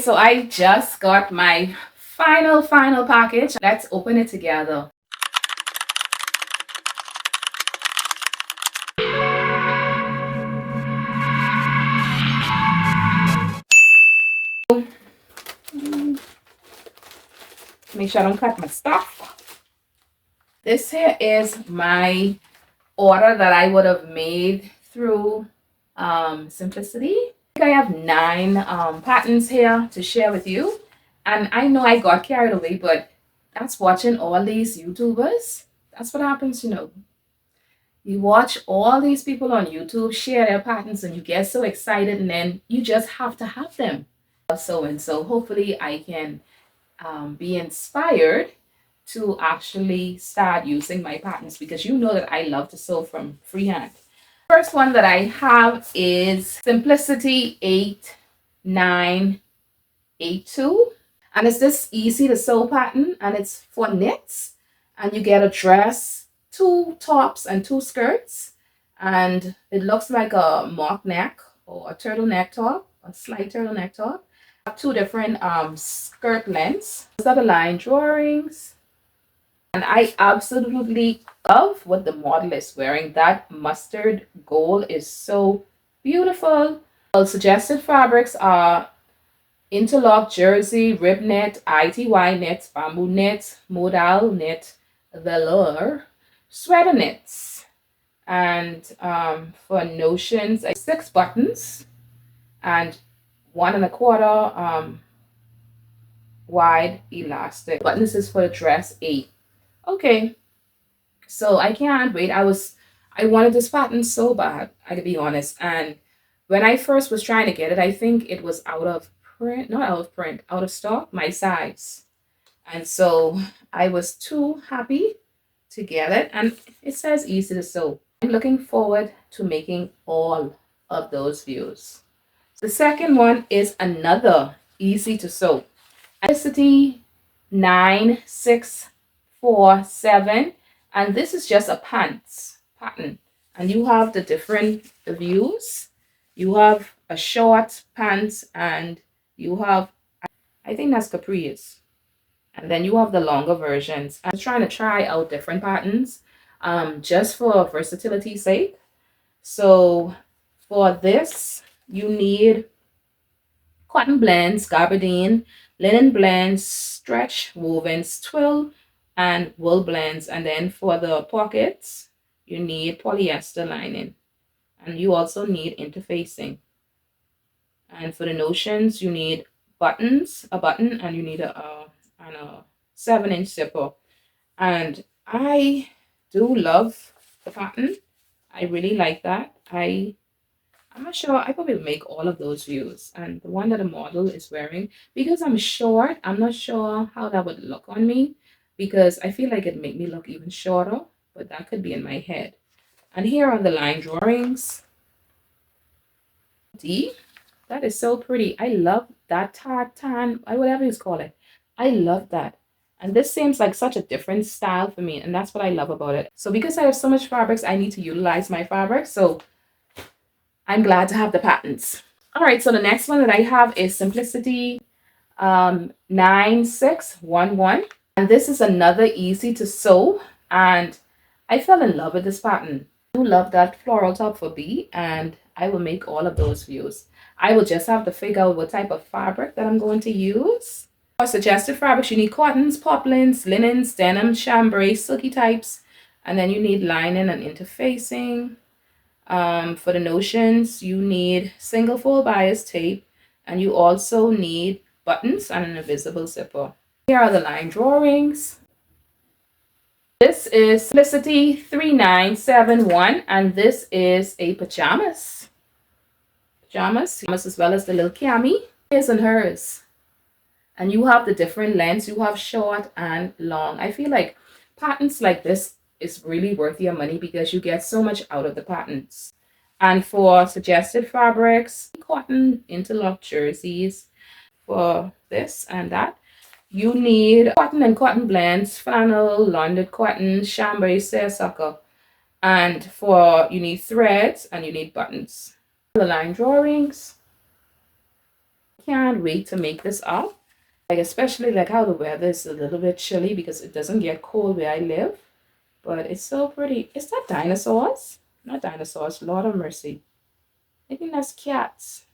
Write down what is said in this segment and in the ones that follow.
Okay, so I just got my final package. Let's open it together. Make sure I don't cut my stuff. This here is my order that I would have made through Simplicity. I have 9 patterns here to share with you, and I know I got carried away, but that's watching all these YouTubers. That's what happens, you know. You watch all these people on YouTube share their patterns and you get so excited, and then you just have to have them. So hopefully I can be inspired to actually start using my patterns, because you know that I love to sew from freehand. First one that I have is Simplicity 8982, and it's this easy to sew pattern, and it's for knits, and you get a dress, 2 tops and 2 skirts, and it looks like a mock neck or a turtleneck top, a slight turtleneck top. 2 different skirt lengths. These are the line drawings, and I absolutely love what the model is wearing. That mustard gold is so beautiful. Well, suggested fabrics are interlock jersey, rib knit, ITY knits, bamboo knits, modal knit, velour, sweater knits, and for notions, 6 buttons and 1 1/4 wide elastic. Buttons is for the dress 8. Okay, so I can't wait. I wanted this pattern so bad, I could be honest. And when I first was trying to get it, I think it was out of print, not out of print, out of stock, my size. And so I was too happy to get it. And it says easy to sew. I'm looking forward to making all of those views. The second one is another easy to sew. Simplicity 9647, and this is just a pants pattern, and you have the different views. You have a short pants, and you have, I think that's capris, and then you have the longer versions. I'm trying to try out different patterns just for versatility's sake. So for this, you need cotton blends, gabardine, linen blends, stretch wovens, twill, and wool blends. And then for the pockets, you need polyester lining. And you also need interfacing. And for the notions, you need buttons, a button, and you need a 7-inch zipper. And I do love the pattern. I really like that. I'm not sure. I probably make all of those views. And the one that the model is wearing, because I'm short, I'm not sure how that would look on me, because I feel like it'd make me look even shorter, but that could be in my head. And here are the line drawings. That is so pretty. I love that tartan, whatever you call it. I love that. And this seems like such a different style for me, and that's what I love about it. So because I have so much fabrics, I need to utilize my fabrics. So I'm glad to have the patterns. All right, so the next one that I have is Simplicity 9611. And this is another easy to sew. And I fell in love with this pattern. I do love that floral top for B, and I will make all of those views. I will just have to figure out what type of fabric that I'm going to use. For suggested fabrics, you need cottons, poplins, linens, denim, chambray, silky types. And then you need lining and interfacing. For the notions, you need single fold bias tape, and you also need buttons and an invisible zipper. Here are the line drawings. This is Simplicity 3971, and this is a pajamas as well as the little cami. His and hers. And you have the different lengths. You have short and long. I feel like patterns like this is really worth your money because you get so much out of the patterns. And for suggested fabrics, cotton interlock jerseys. For this and that, you need cotton and cotton blends, flannel, laundered cotton, chambray, seersucker. And you need threads and you need buttons. The line drawings. Can't wait to make this up. Like, especially like how the weather is a little bit chilly because it doesn't get cold where I live. But it's so pretty. Is that dinosaurs? Not dinosaurs. Lord of mercy. I think that's cats.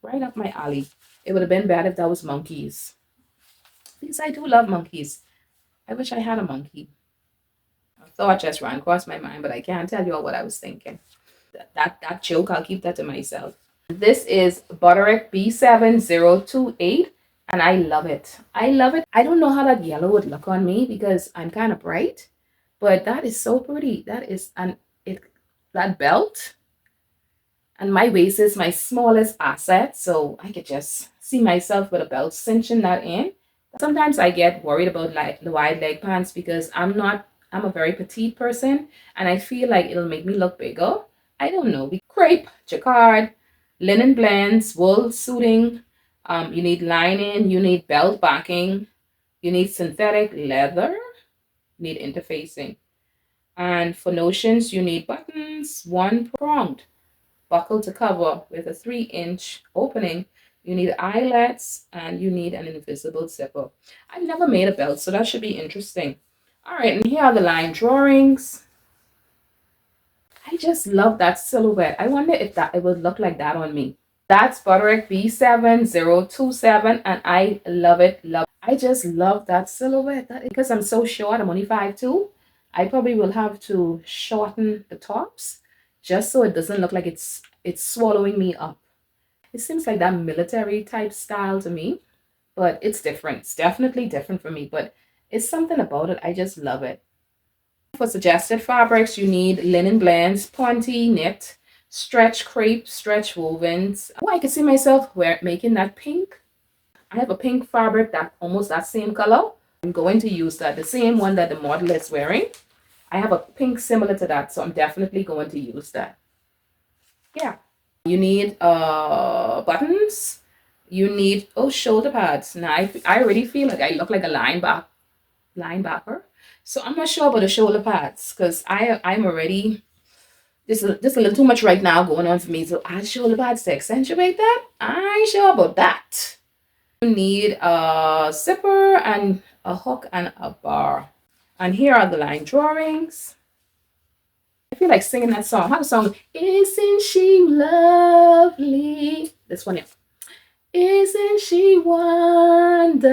Right up my alley. It would have been bad if that was monkeys. Because I do love monkeys. I wish I had a monkey. A thought just ran across my mind, but I can't tell you all what I was thinking. That joke, I'll keep that to myself. This is Butterick B7028, and I love it. I love it. I don't know how that yellow would look on me because I'm kind of bright, but that is so pretty. That is that belt, and my waist is my smallest asset, so I could just see myself with a belt cinching that in. Sometimes I get worried about like the wide leg pants because I'm a very petite person, and I feel like it'll make me look bigger. I don't know. Crepe, jacquard, linen blends, wool suiting. You need lining, you need belt backing, you need synthetic leather, you need interfacing. And for notions, you need buttons, one pronged, buckle to cover with a 3-inch opening. You need eyelets, and you need an invisible zipper. I've never made a belt, so that should be interesting. All right, and here are the line drawings. I just love that silhouette. I wonder if it would look like that on me. That's Butterick B7027, and I love it. I just love that silhouette. Because I'm so short, I'm only 5'2". I probably will have to shorten the tops just so it doesn't look like it's swallowing me up. It seems like that military type style to me, but it's different. It's definitely different for me, but it's something about it. I just love it. For suggested fabrics, you need linen blends, pointy, knit, stretch crepe, stretch wovens. Oh, I can see myself making that pink. I have a pink fabric that almost that same color. I'm going to use that, the same one that the model is wearing. I have a pink similar to that, so I'm definitely going to use that. Yeah. You need buttons. You need shoulder pads. Now I already feel like I look like a linebacker. So I'm not sure about the shoulder pads because I'm already just a little too much right now going on for me. So add shoulder pads to accentuate that. I ain't sure about that. You need a zipper and a hook and a bar. And here are the line drawings. I feel like singing that song. How the song? Isn't she lovely? This one, yeah. Isn't she wonderful?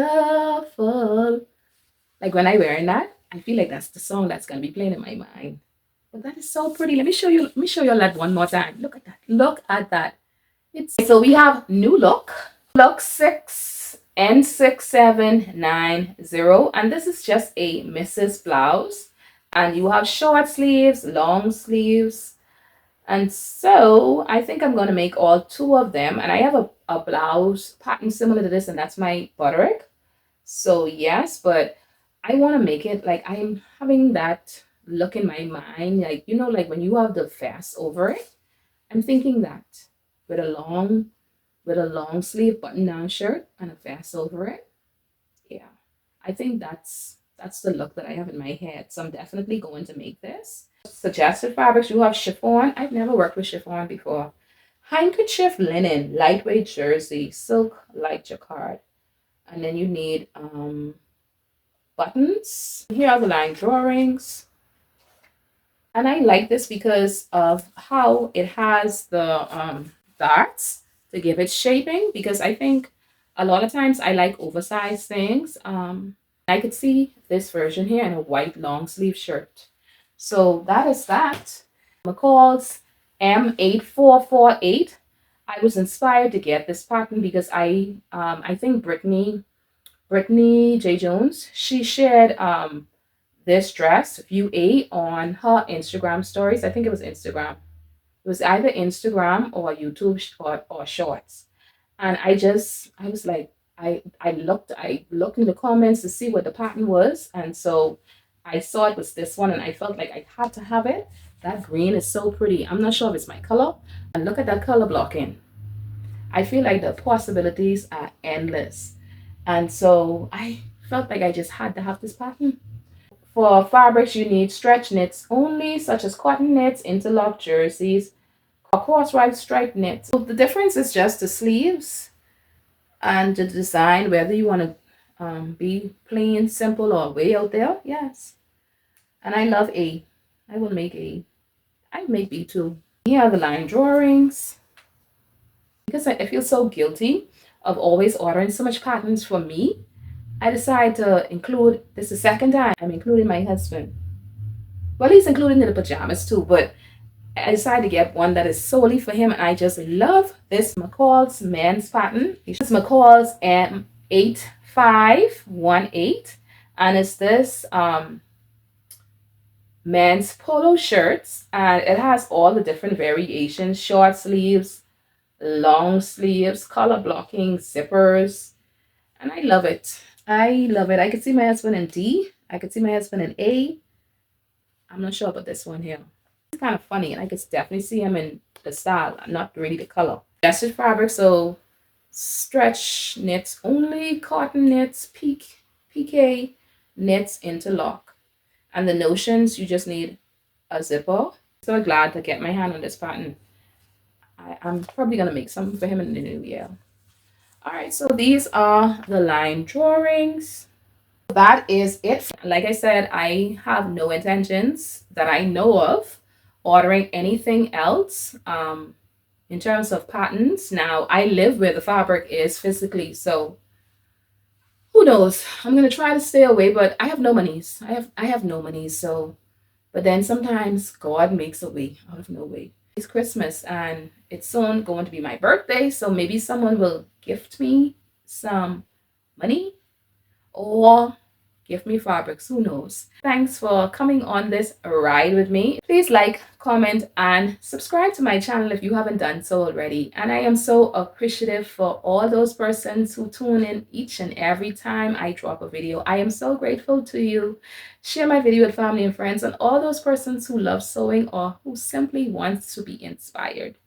Like when I wearing that, I feel like that's the song that's gonna be playing in my mind. But that is so pretty. Let me show you that one more time. Look at that. Look at that. So we have new look. Look 6 N6790, and this is just a Mrs. blouse. And you have short sleeves, long sleeves. And so I think I'm going to make all 2 of them. And I have a blouse pattern similar to this, and that's my Butterick. So yes, but I want to make it like I'm having that look in my mind. Like, you know, like when you have the vest over it, I'm thinking that with a long sleeve button down shirt and a vest over it. Yeah, I think that's the look that I have in my head. So I'm definitely going to make this. Suggested fabrics, you have chiffon. I've never worked with chiffon before. Handkerchief linen, lightweight jersey, silk, light jacquard. And then you need buttons. Here are the line drawings. And I like this because of how it has the darts to give it shaping, because I think a lot of times I like oversized things. I could see this version here in a white long sleeve shirt. So that is that. McCall's M8448. I was inspired to get this pattern because I think Brittany J. Jones, she shared this dress, View A, on her Instagram stories. I think it was Instagram. It was either Instagram or YouTube or Shorts. And I was like, I looked in the comments to see what the pattern was. And so I saw it was this one, and I felt like I had to have it. That green is so pretty. I'm not sure if it's my color. And look at that color blocking. I feel like the possibilities are endless. And so I felt like I just had to have this pattern. For fabrics, you need stretch knits only, such as cotton knits, interlock jerseys, cross stripe knit. So the difference is just the sleeves and the design, whether you want to be plain, simple, or way out there. Yes. And I love A. I will make A. I make B too. Here are the line drawings. Because I feel so guilty of always ordering so much patterns for me, I decided to include, this is the second time I'm including my husband. Well, he's including the pajamas too, but I decided to get one that is solely for him. And I just love this McCall's men's pattern. It's McCall's M8518. And it's this men's polo shirts. And it has all the different variations, short sleeves, long sleeves, color blocking, zippers. And I love it. I love it. I could see my husband in D. I could see my husband in A. I'm not sure about this one here. It's kind of funny, and I could definitely see him in the style, not really the color. Adjusted fabric, so stretch knits only, cotton knits, PK knits, interlock. And the notions, you just need a zipper. So glad to get my hand on this pattern. I'm probably going to make some for him in the new year. All right, so these are the line drawings. That is it. Like I said, I have no intentions that I know of ordering anything else in terms of patterns. Now, I live where the fabric is physically, so who knows? I'm going to try to stay away, but I have no monies. I have no monies, so, but then sometimes God makes a way out of no way. It's Christmas and it's soon going to be my birthday, so maybe someone will gift me some money or give me fabrics, who knows. Thanks for coming on this ride with me. Please like, comment, and subscribe to my channel if you haven't done so already. And I am so appreciative for all those persons who tune in each and every time I drop a video. I am so grateful to you. Share my video with family and friends and all those persons who love sewing or who simply want to be inspired.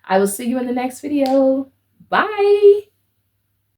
I will see you in the next video. Bye!